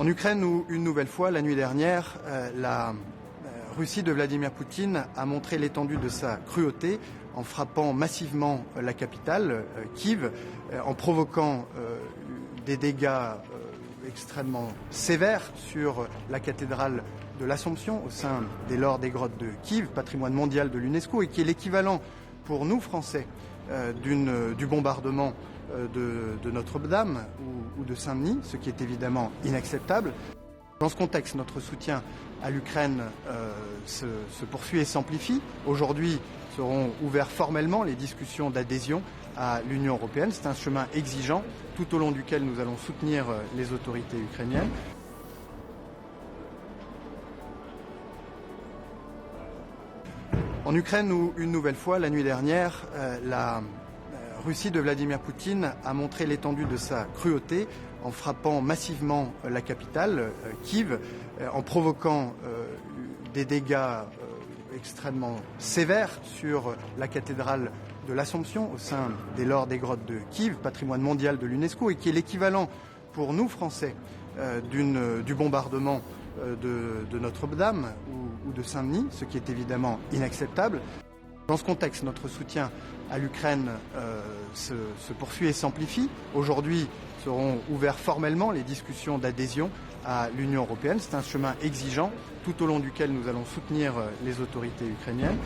En Ukraine, où une nouvelle fois, la nuit dernière, la Russie de Vladimir Poutine a montré l'étendue de sa cruauté en frappant massivement la capitale, Kiev, en provoquant des dégâts extrêmement sévères sur la cathédrale de l'Assomption au sein des Lords des Grottes de Kiev, patrimoine mondial de l'UNESCO, et qui est l'équivalent pour nous, Français, du bombardement de Notre-Dame ou de Saint-Denis, ce qui est évidemment inacceptable. Dans ce contexte, notre soutien à l'Ukraine se poursuit et s'amplifie. Aujourd'hui seront ouvertes formellement les discussions d'adhésion à l'Union européenne. C'est un chemin exigeant, tout au long duquel nous allons soutenir les autorités ukrainiennes. En Ukraine, où une nouvelle fois, la nuit dernière, la Russie de Vladimir Poutine a montré l'étendue de sa cruauté en frappant massivement la capitale, Kiev, en provoquant des dégâts extrêmement sévères sur la cathédrale de l'Assomption au sein des Lords des Grottes de Kiev, patrimoine mondial de l'UNESCO, et qui est l'équivalent pour nous, Français, du bombardement de Notre-Dame ou de Saint-Denis, ce qui est évidemment inacceptable. Dans ce contexte, notre soutien à l'Ukraine se poursuit et s'amplifie. Aujourd'hui seront ouvertes formellement les discussions d'adhésion à l'Union européenne. C'est un chemin exigeant, tout au long duquel nous allons soutenir les autorités ukrainiennes.